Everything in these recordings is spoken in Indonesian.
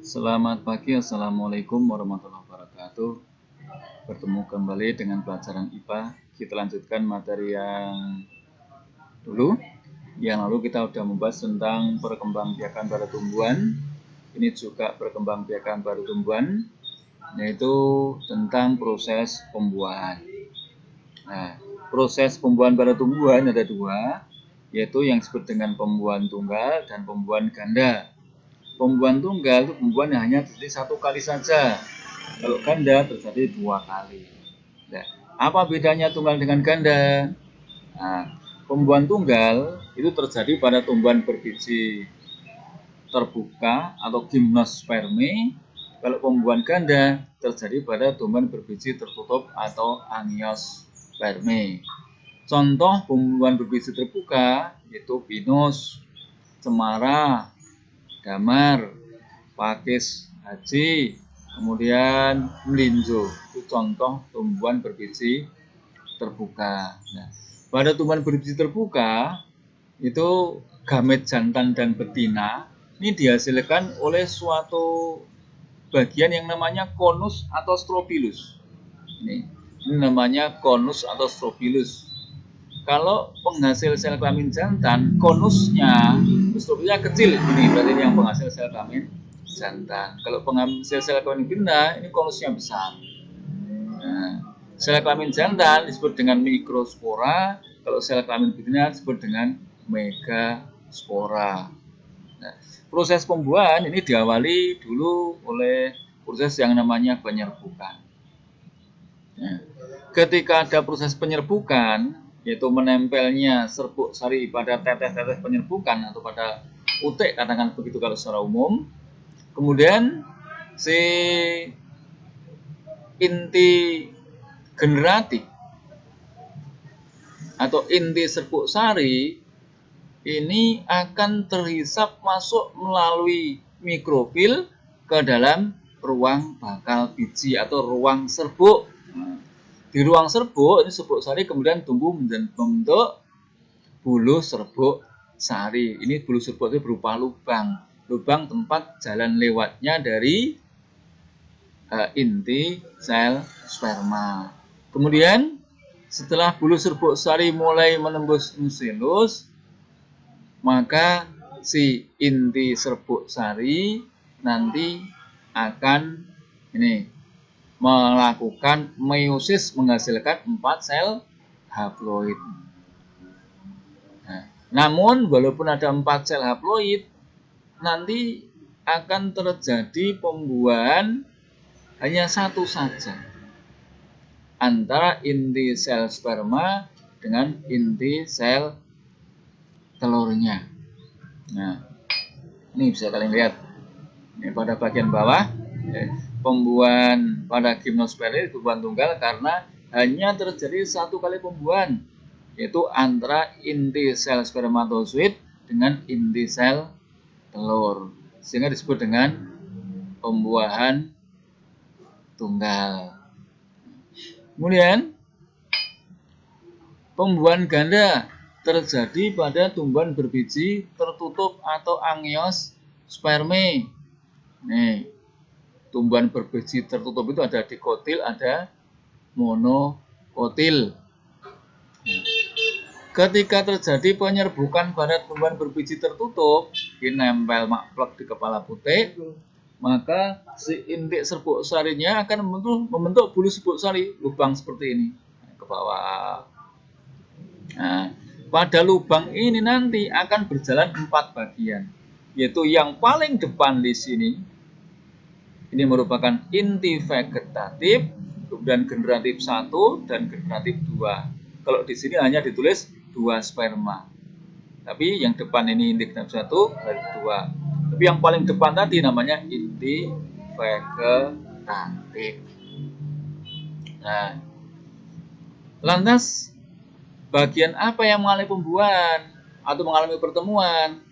Selamat pagi, Assalamualaikum warahmatullahi wabarakatuh. Bertemu kembali dengan pelajaran IPA. Kita lanjutkan materi yang dulu. Yang lalu kita sudah membahas tentang perkembangbiakan pada tumbuhan. Ini juga perkembangbiakan pada tumbuhan, yaitu tentang proses pembuahan. Nah, proses pembuahan pada tumbuhan ada dua, yaitu yang disebut dengan pembuahan tunggal dan pembuahan ganda. Pembuahan tunggal itu pembuahan yang hanya terjadi satu kali saja. Kalau ganda terjadi dua kali. Nah, apa bedanya tunggal dengan ganda? Nah, pembuahan tunggal itu terjadi pada tumbuhan berbiji terbuka atau gimnosperme. Kalau pembuahan ganda terjadi pada tumbuhan berbiji tertutup atau angiosperme. Contoh pembuahan berbiji terbuka yaitu pinus, cemara, damar, pakis haji, kemudian melinjo. Itu contoh tumbuhan berbiji terbuka. Nah, pada tumbuhan berbiji terbuka itu gamet jantan dan betina ini dihasilkan oleh suatu bagian yang namanya konus atau strobilus. Ini namanya konus atau strobilus. Kalau penghasil sel kelamin jantan, konusnya, strukturnya kecil. Ini berarti ini yang penghasil sel kelamin jantan. Kalau penghasil sel kelamin betina, ini konusnya besar. Nah, sel kelamin jantan disebut dengan mikrospora. Kalau sel kelamin betina disebut dengan megaspora. Nah, proses pembuahan ini diawali dulu oleh proses yang namanya penyerbukan. Nah, ketika ada proses penyerbukan, yaitu menempelnya serbuk sari pada tetes-tetes penyerbukan atau pada utek, katakan begitu kalau secara umum, kemudian si inti generatif atau inti serbuk sari ini akan terhisap masuk melalui mikrofil ke dalam ruang bakal biji atau ruang serbuk. Di ruang serbuk, ini serbuk sari kemudian tumbuh membentuk bulu serbuk sari. Ini bulu serbuk itu berupa lubang. Lubang tempat jalan lewatnya dari inti sel sperma. Kemudian setelah bulu serbuk sari mulai menembus nucleus, maka si inti serbuk sari nanti akan melakukan meiosis menghasilkan 4 sel haploid. Nah, namun walaupun ada 4 sel haploid, nanti akan terjadi pembuahan hanya satu saja antara inti sel sperma dengan inti sel telurnya. Nah, ini bisa kalian lihat. Ini pada bagian bawah, pembuahan pada gimnosperme pembuahan tunggal karena hanya terjadi satu kali pembuahan, yaitu antara inti sel spermatozoid dengan inti sel telur, sehingga disebut dengan pembuahan tunggal. Kemudian pembuahan ganda terjadi pada tumbuhan berbiji tertutup atau angiosperme. Nih, tumbuhan berbiji tertutup itu ada dikotil, ada monokotil. Ketika terjadi penyerbukan pada tumbuhan berbiji tertutup, ini nempel makplek di kepala putik, maka si inti serbuk sarinya akan membentuk bulu serbuk sari, lubang seperti ini ke bawah. Nah, pada lubang ini nanti akan berjalan 4 bagian, yaitu yang paling depan di sini, ini merupakan inti vegetatif, kemudian generatif 1 dan generatif 2. Kalau di sini hanya ditulis 2 sperma. Tapi yang depan ini inti generatif 1 dan 2. Tapi yang paling depan tadi namanya inti vegetatif. Nah, lantas bagian apa yang mengalami pembuahan atau mengalami pertemuan?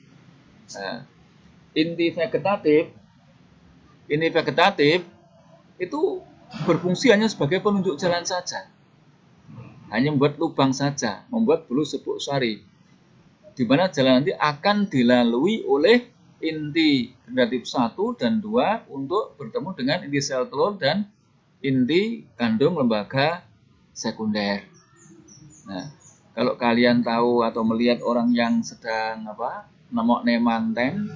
Nah, inti vegetatif itu berfungsi hanya sebagai penunjuk jalan saja, hanya membuat lubang saja, membuat bulu serbuk sari, di mana jalan nanti akan dilalui oleh inti generatif 1 dan 2 untuk bertemu dengan inti sel telur dan inti kandung lembaga sekunder. Nah, kalau kalian tahu atau melihat orang yang sedang nemok manten,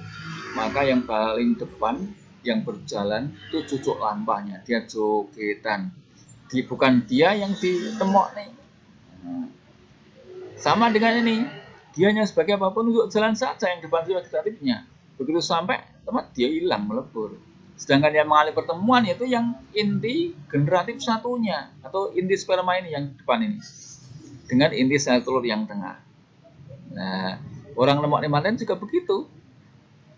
maka yang paling depan yang berjalan itu cucuk lampahnya, dia jogetan. Bukan dia yang ditemok nih. Nah, sama dengan ini, dianya sebagai apapun untuk jalan saja yang depan sudah generatifnya. Begitu sampai tempat dia hilang melebur. Sedangkan yang mengalami pertemuan itu yang inti generatif satunya atau inti sperma ini yang depan ini dengan inti sel telur yang tengah. Nah, orang lemok manten juga begitu.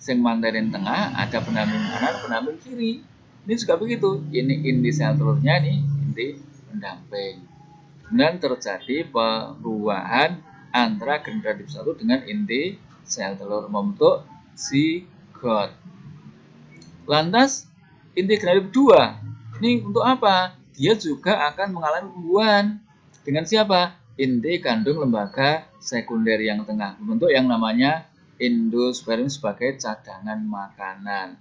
Sing mantenin tengah ada pendamping kanan, pendamping kiri. Ini juga begitu. Ini inti sel telurnya, ini inti pendamping. Dan terjadi perubahan antara generatif 1 dengan inti sel telur membentuk zigot. Lantas inti generatif 2 ini untuk apa? Dia juga akan mengalami pembuahan dengan siapa? Inti kandung lembaga sekunder yang tengah membentuk yang namanya endosperm sebagai cadangan makanan.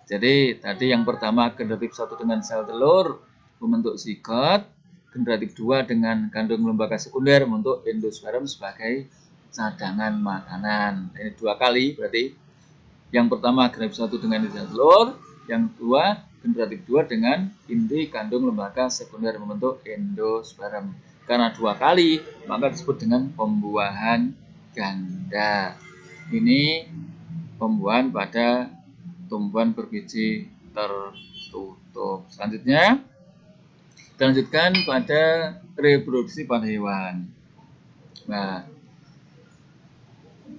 Jadi tadi yang pertama generatif 1 dengan sel telur membentuk zigot, generatif 2 dengan kandung lembaga sekunder membentuk endosperm sebagai cadangan makanan. Ini 2 kali berarti. Yang pertama generatif 1 dengan inti sel telur, yang kedua generatif 2 dengan inti kandung lembaga sekunder membentuk endosperm. Karena 2 kali, maka disebut dengan pembuahan ganda. Ini pembuahan pada tumbuhan berbiji tertutup. Selanjutnya, kita lanjutkan pada reproduksi pada hewan. Nah,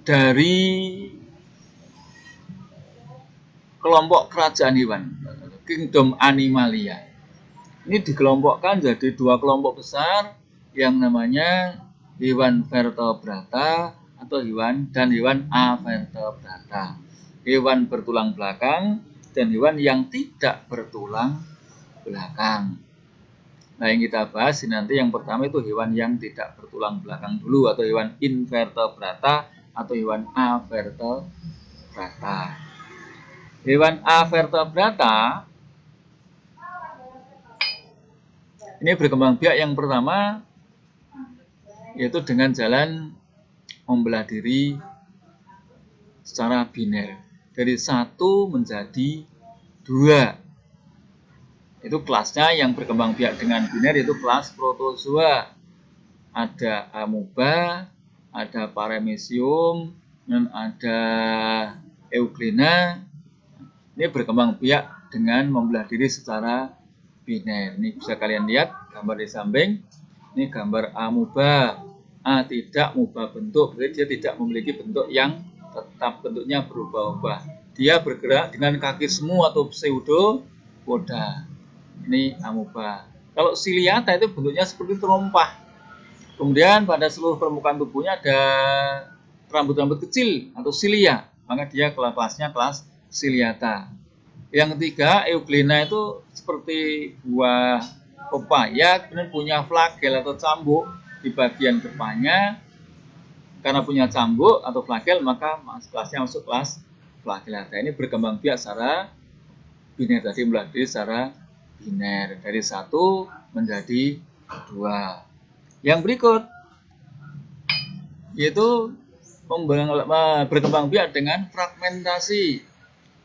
dari kelompok kerajaan hewan, Kingdom Animalia, ini dikelompokkan jadi 2 kelompok besar yang namanya hewan vertebrata atau hewan avertebrata. Hewan bertulang belakang dan hewan yang tidak bertulang belakang. Nah, yang kita bahas nanti yang pertama itu hewan yang tidak bertulang belakang dulu atau hewan invertebrata atau hewan avertebrata. Hewan avertebrata ini berkembang biak yang pertama yaitu dengan jalan membelah diri secara biner dari 1 menjadi 2. Itu kelasnya yang berkembang biak dengan biner yaitu kelas protozoa. Ada amoeba, ada paramecium, dan ada euglena. Ini berkembang biak dengan membelah diri secara biner. Ini bisa kalian lihat gambar di samping. Ini gambar amoeba. A tidak mengubah bentuk, berarti dia tidak memiliki bentuk yang tetap, bentuknya berubah-ubah. Dia bergerak dengan kaki semu atau pseudopoda. Ini amoeba. Kalau ciliata itu bentuknya seperti terompah. Kemudian pada seluruh permukaan tubuhnya ada rambut-rambut kecil atau silia, maka dia kelasnya kelas ciliata. Yang ketiga, euglena itu seperti buah pepaya, kemudian punya flagel atau cambuk di bagian depannya. Karena punya cambuk atau flagel, maka kelasnya masuk kelas flagellata. Ini berkembang biak secara biner, tadi membelah diri secara biner dari 1 menjadi 2. Yang berikut yaitu berkembang biak dengan fragmentasi,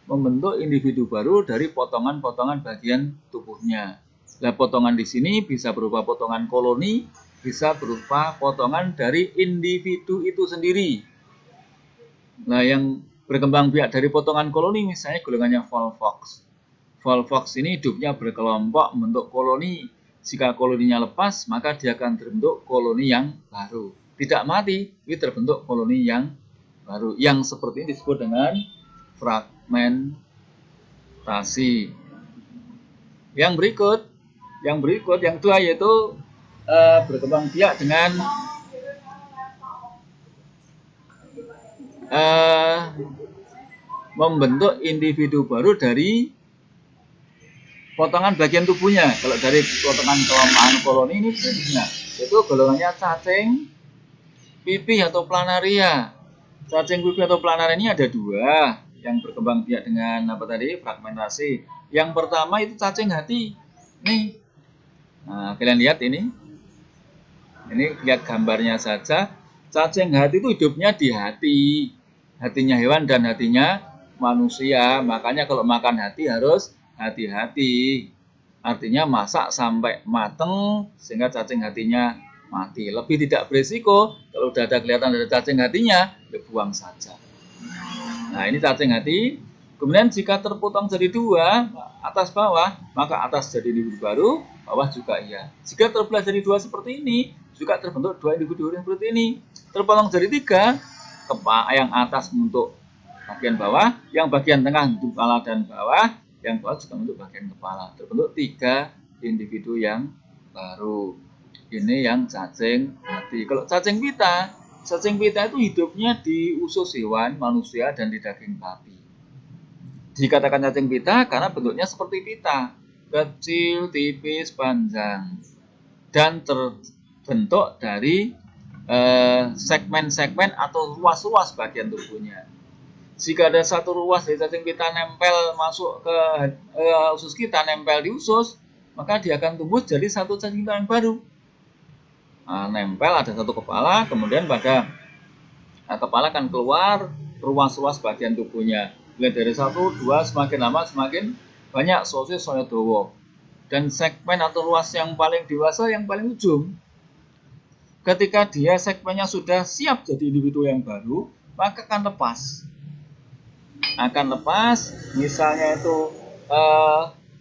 membentuk individu baru dari potongan-potongan bagian tubuhnya. Nah, potongan di sini bisa berupa potongan koloni, bisa berupa potongan dari individu itu sendiri. Nah, yang berkembang biak dari potongan koloni misalnya golongannya Volvox. Volvox ini hidupnya berkelompok membentuk koloni. Jika koloninya lepas, maka dia akan terbentuk koloni yang baru. Tidak mati, ini terbentuk koloni yang baru. Yang seperti ini disebut dengan fragmentasi. Yang berikut, yang kedua yaitu berkembang biak dengan membentuk individu baru dari potongan bagian tubuhnya. Kalau dari potongan kelompokan koloni ini jenisnya itu golongannya cacing pipih atau planaria. Cacing pipih atau planaria ini ada 2. yang berkembang biak dengan apa tadi? Fragmentasi. Yang pertama itu cacing hati. Nih. Nah, kalian lihat ini. Ini lihat gambarnya saja. Cacing hati itu hidupnya di hati. Hatinya hewan dan hatinya manusia. Makanya kalau makan hati harus hati-hati. Artinya masak sampai mateng sehingga cacing hatinya mati. Lebih tidak berisiko. Kalau udah ada kelihatan ada cacing hatinya, ya buang saja. Nah, ini cacing hati. Kemudian jika terpotong jadi dua, atas bawah, maka atas jadi individu baru, bawah juga iya. Jika terbelah jadi dua seperti ini, juga terbentuk dua individu seperti ini. Terpotong jadi tiga, yang atas membentuk bagian bawah, yang bagian tengah bentuk kepala dan bawah, yang bawah juga bentuk bagian kepala. Terbentuk tiga individu yang baru. Ini yang cacing hati. Kalau cacing pita itu hidupnya di usus hewan, manusia, dan di daging babi. Dikatakan cacing pita karena bentuknya seperti pita, kecil, tipis, panjang, dan terbentuk dari segmen-segmen atau ruas-ruas bagian tubuhnya. Jika ada satu ruas dari cacing pita nempel masuk ke usus kita, nempel di usus, maka dia akan tumbuh jadi satu cacing pita yang baru. Nah, nempel ada satu kepala, kemudian pada kepala akan keluar ruas-ruas bagian tubuhnya. Mulai dari 1, 2, semakin lama semakin banyak sosis saya dowo. Dan segmen atau ruas yang paling dewasa yang paling ujung. Ketika dia segmennya sudah siap jadi individu yang baru, maka akan lepas. Akan lepas, misalnya itu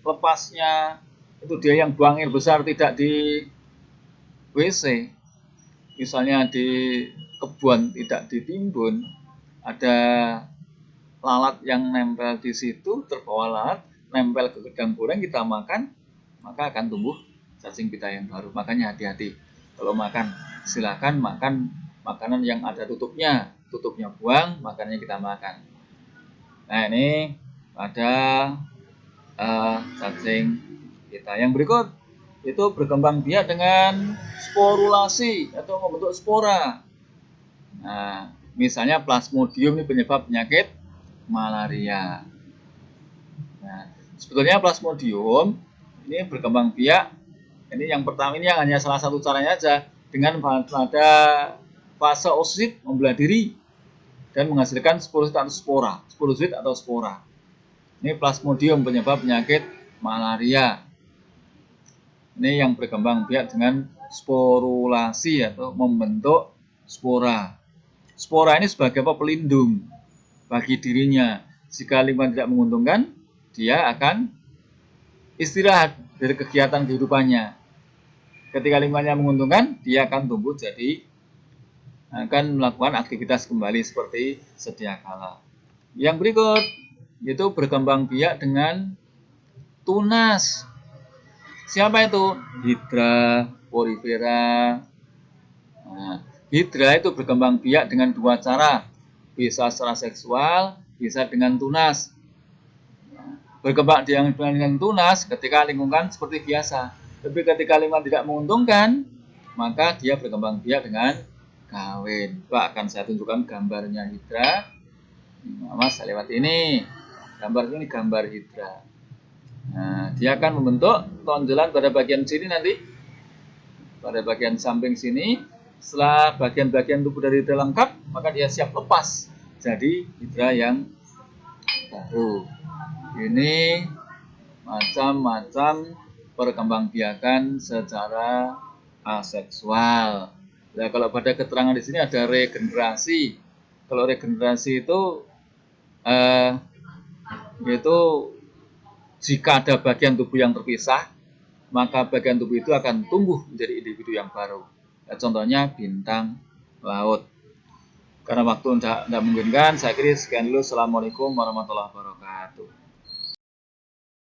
lepasnya itu dia yang buang air besar tidak di WC, misalnya di kebun tidak ditimbun, ada lalat yang nempel di situ, terbawa lalat, nempel ke gedang goreng, kita makan, maka akan tumbuh cacing pita yang baru. Makanya hati-hati kalau makan, silakan makan makanan yang ada tutupnya buang, makanannya kita makan. Nah, ini ada cacing pita. Yang berikut itu berkembang biak dengan sporulasi atau membentuk spora. Nah, misalnya plasmodium ini penyebab penyakit malaria. Nah, sebetulnya plasmodium ini berkembang biak. Ini yang pertama, ini yang hanya salah satu caranya aja, dengan pada fase oosit membelah diri dan menghasilkan sporosit atau spora. Sporosit atau spora. Ini plasmodium penyebab penyakit malaria. Ini yang berkembang biak dengan sporulasi atau membentuk spora. Spora ini sebagai apa? Pelindung bagi dirinya. Jika lingkungan tidak menguntungkan, dia akan istirahat dari kegiatan kehidupannya. Ketika lingkungannya menguntungkan, dia akan tumbuh jadi akan melakukan aktivitas kembali seperti sedia kala. Yang berikut itu berkembang biak dengan tunas. Siapa itu? Hydra, porifera. Nah, Hydra itu berkembang biak dengan dua cara. Bisa secara seksual, bisa dengan tunas. Berkembang dengan tunas ketika lingkungan seperti biasa. Tapi ketika lingkungan tidak menguntungkan, maka dia berkembang biak dengan kawin. Pak, akan saya tunjukkan gambarnya Hydra. Mas, saya lewat ini. Gambar ini gambar Hydra. Nah, dia akan membentuk tonjolan pada bagian sini nanti, pada bagian samping sini. Setelah bagian-bagian tubuh dari Hydra lengkap, maka dia siap lepas jadi Hydra yang baru. Ini macam-macam perkembangbiakan secara aseksual. Nah, kalau pada keterangan di sini ada regenerasi. Kalau regenerasi itu yaitu jika ada bagian tubuh yang terpisah, maka bagian tubuh itu akan tumbuh menjadi individu yang baru. Nah, contohnya bintang laut. Karena waktu tidak memungkinkan, saya kira sekian dulu. Assalamualaikum warahmatullahi wabarakatuh.